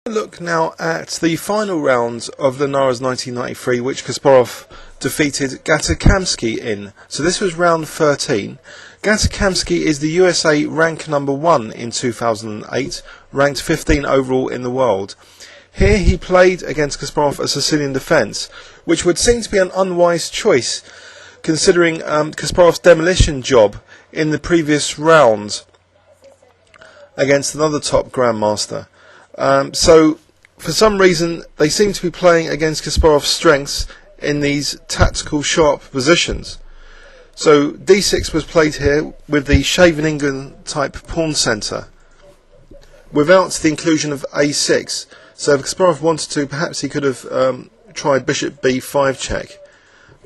Look now at the final round of Linares 1993, which Kasparov defeated Gata Kamsky in. So this was round 13. Gata Kamsky is the USA rank number 1 in 2008, ranked 15 overall in the world. Here he played against Kasparov a Sicilian defence, which would seem to be an unwise choice considering Kasparov's demolition job in the previous round against another top grandmaster. So for some reason they seem to be playing against Kasparov's strengths in these tactical sharp positions. So d6 was played here with the Scheveningen type pawn centre without the inclusion of a6. So if Kasparov wanted to, perhaps he could have tried bishop b5 check,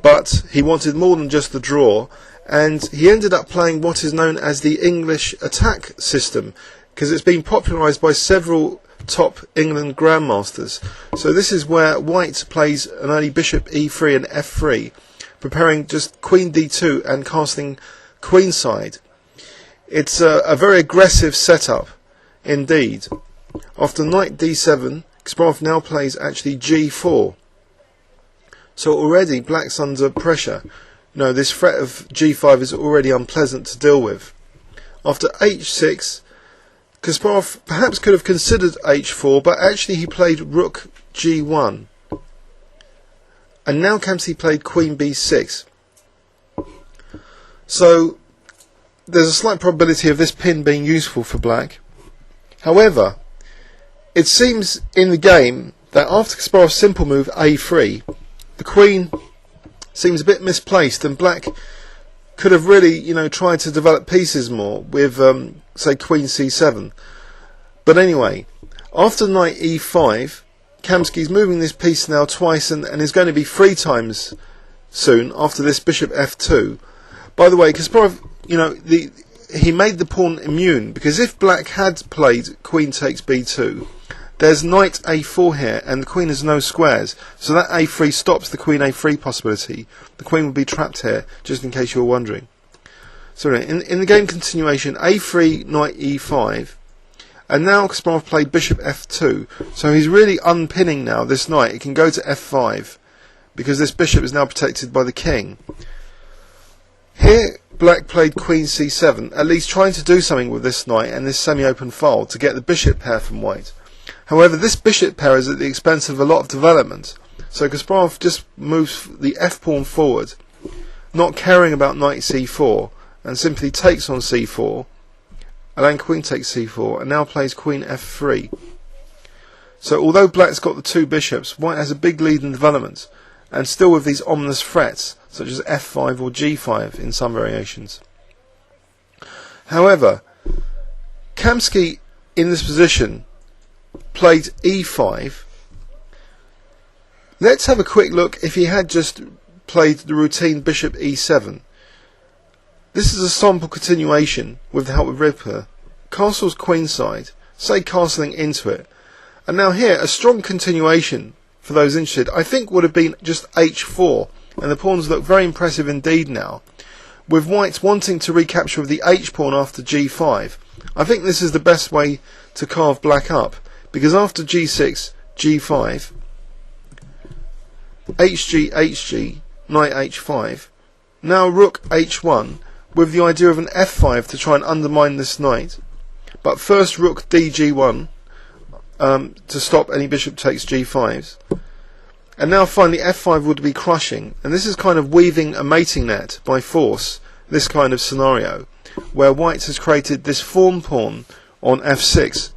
but he wanted more than just the draw, and he ended up playing what is known as the English attack system, because it's been popularised by several top England grandmasters. So this is where white plays an early bishop e3 and f3, preparing just queen d2 and casting queenside. It's a very aggressive setup indeed. After knight d7, Kasparov now plays actually g4. So already black's under pressure. No, this threat of g5 is already unpleasant to deal with. After h6, Kasparov perhaps could have considered h4, but actually he played rook g1. And now Kamsky played queen b6. So there's a slight probability of this pin being useful for black. However, it seems in the game that after Kasparov's simple move a3, the queen seems a bit misplaced, and black could have really, tried to develop pieces more with, say, queen c7. But anyway, after knight e5, Kamsky's moving this piece now twice and is going to be 3 times soon after this bishop f2. By the way, Kasparov, he made the pawn immune, because if black had played queen takes b2, there's knight a4 here and the queen has no squares, so that a3 stops the queen a3 possibility. The queen would be trapped here, just in case you were wondering. So in the game continuation, a3, knight e5, and now Kasparov played bishop f2, so he's really unpinning now this knight. It can go to f5 because this bishop is now protected by the king. Here black played queen c7, at least trying to do something with this knight and this semi-open file to get the bishop pair from white. However, this bishop pair is at the expense of a lot of development, so Kasparov just moves the f-pawn forward, not caring about knight c4, and simply takes on c4, and then queen takes c4, and now plays queen f3. So although black's got the 2 bishops, white has a big lead in development, and still with these ominous threats, such as f5 or g5 in some variations. However, Kamsky in this position played e5. Let's have a quick look if he had just played the routine bishop e7. This is a sample continuation with the help of Ribka. Castles queenside, say castling into it. And now here, a strong continuation for those interested, I think would have been just h4, and the pawns look very impressive indeed now, with white wanting to recapture with the h-pawn after g5. I think this is the best way to carve black up, because after g6, g5, hg, hg, knight h5, now rook h1, with the idea of an f5 to try and undermine this knight, but first rook dg1 to stop any bishop takes g5s, and now finally f5 would be crushing, and this is kind of weaving a mating net by force, this kind of scenario, where white has created this form pawn on f6,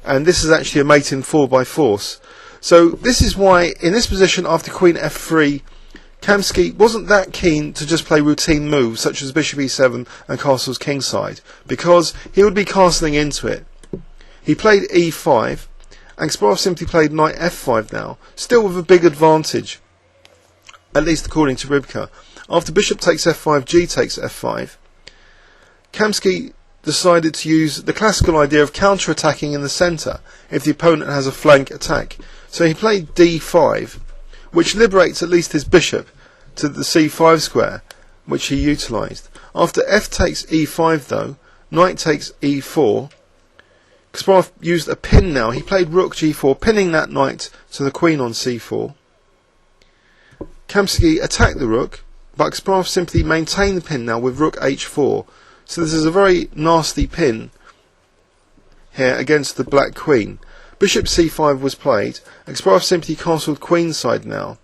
and this is actually a mate in 4 by force. So this is why in this position after queen f3, Kamsky wasn't that keen to just play routine moves such as bishop e7 and castles kingside, because he would be castling into it. He played e5, and Kasparov simply played knight f5 now, still with a big advantage, at least according to Ribka. After bishop takes f5, g takes f5, Kamsky decided to use the classical idea of counter-attacking in the centre if the opponent has a flank attack. So he played d5, which liberates at least his bishop to the c5 square, which he utilised. After f takes e5 though, knight takes e4, Kasparov used a pin now. He played rook g4, pinning that knight to the queen on c4. Kamsky attacked the rook, but Kasparov simply maintained the pin now with rook h4. So this is a very nasty pin here against the black queen. Bishop c5 was played. Kasparov simply castled queenside now.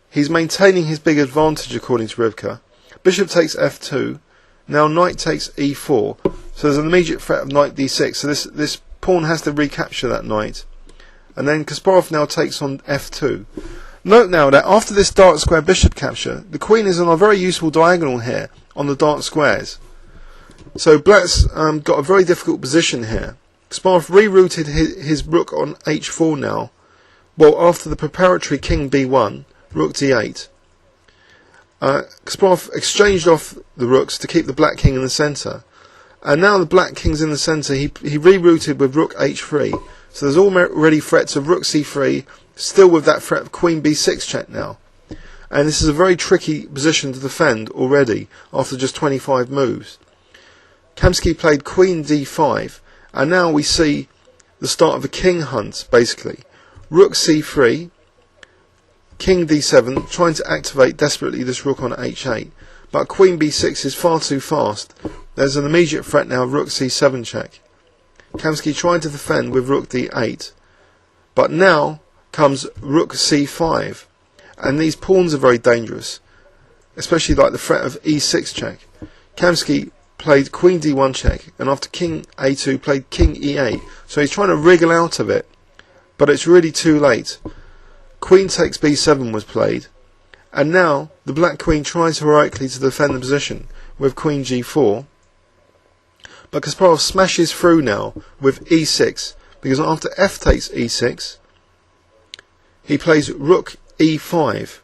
He's maintaining his big advantage according to Rivka. Bishop takes f2. Now knight takes e4. So there's an immediate threat of knight d6. So this pawn has to recapture that knight. And then Kasparov now takes on f2. Note now that after this dark square bishop capture, the queen is on a very useful diagonal here on the dark squares. So black's got a very difficult position here. Kasparov rerouted his rook on h4 now. Well, after the preparatory king b1, rook d8. Kasparov exchanged off the rooks to keep the black king in the centre. And now the black king's in the centre, he rerouted with rook h3. So there's already threats of rook c3, still with that threat of queen b6 check now. And this is a very tricky position to defend already after just 25 moves. Kamsky played queen d5, and now we see the start of a king hunt, basically. Rook c3, king d7, trying to activate desperately this rook on h8, but queen b6 is far too fast. There's an immediate threat now of rook c7 check. Kamsky trying to defend with rook d8, but now comes rook c5, and these pawns are very dangerous, especially like the threat of e6 check. Kamsky played queen d1 check, and after king a2 played king e8, so he's trying to wriggle out of it, but it's really too late. Queen takes b7 was played, and now the black queen tries heroically to defend the position with queen g4, but Kasparov smashes through now with e6, because after f takes e6 he plays rook e5,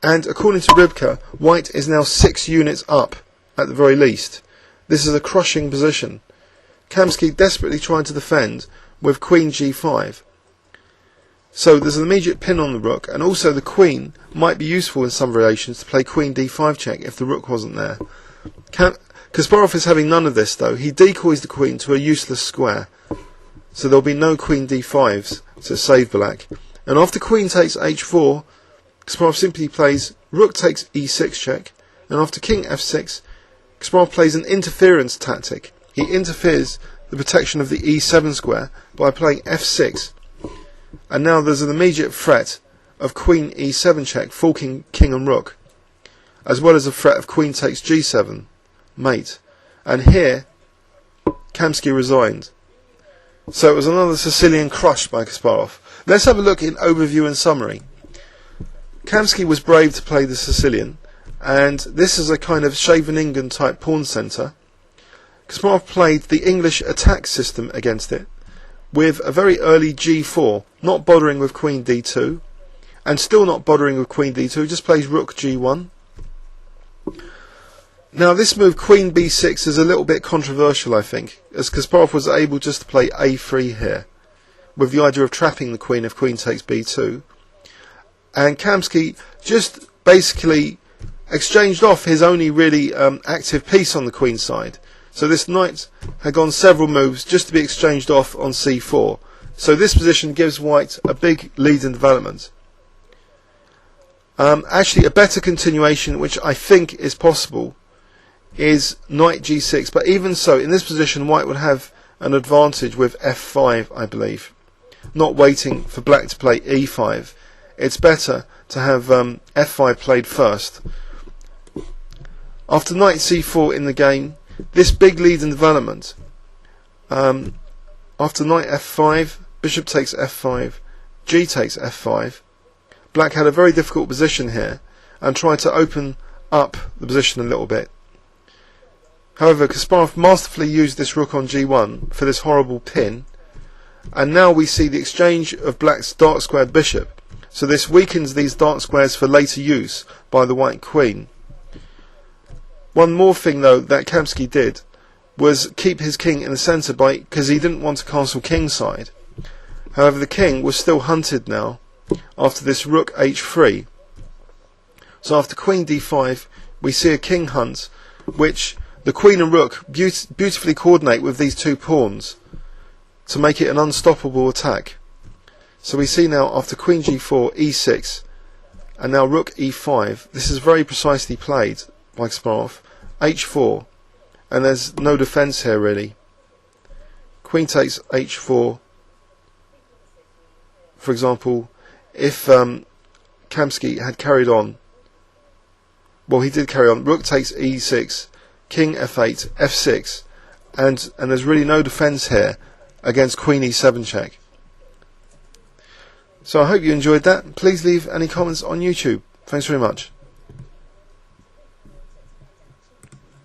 and according to Rivka, white is now 6 units up at the very least. This is a crushing position. Kamsky desperately trying to defend with queen g5. So there's an immediate pin on the rook, and also the queen might be useful in some relations to play queen d5 check if the rook wasn't there. Kasparov is having none of this though. He decoys the queen to a useless square, so there'll be no queen d5s to save black. And after queen takes h4, Kasparov simply plays rook takes e6 check, and after king f6, Kasparov plays an interference tactic. He interferes the protection of the e7 square by playing f6, and now there's an immediate threat of queen e7 check, forking king and rook, as well as a threat of queen takes g7, mate. And here Kamsky resigned. So it was another Sicilian crush by Kasparov. Let's have a look in overview and summary. Kamsky was brave to play the Sicilian, and this is a kind of Scheveningen type pawn centre. Kasparov played the English attack system against it, with a very early g4, not bothering with queen d2, and still not bothering with queen d2, just plays rook g1. Now this move queen b6 is a little bit controversial, I think, as Kasparov was able just to play a3 here, with the idea of trapping the queen if queen takes b2. And Kamsky just basically exchanged off his only really active piece on the queen side. So this knight had gone several moves just to be exchanged off on c4. So this position gives white a big lead in development. Actually, a better continuation, which I think is possible, is knight g6. But even so, in this position, white would have an advantage with f5, I believe. Not waiting for black to play e5. It's better to have f5 played first. After knight c4 in the game, this big lead in development. After knight f5, bishop takes f5, g takes f5. Black had a very difficult position here and tried to open up the position a little bit. However, Kasparov masterfully used this rook on g1 for this horrible pin, and now we see the exchange of black's dark squared bishop. So this weakens these dark squares for later use by the white queen. One more thing though that Kamsky did was keep his king in the centre because he didn't want to castle kingside. However, the king was still hunted now after this rook h3. So after queen d5 we see a king hunt, which the queen and rook beautifully coordinate with these two pawns. to make it an unstoppable attack. So we see now after Queen G4, E6, and now Rook E5, this is very precisely played by Kasparov, H4, and there's no defence here really. Queen takes H4, for example, if Kamsky had carried on, well, he did carry on, Rook takes E6, King F8, F6, and there's really no defence here against Queen E7 check. So I hope you enjoyed that. Please leave any comments on YouTube. Thanks very much.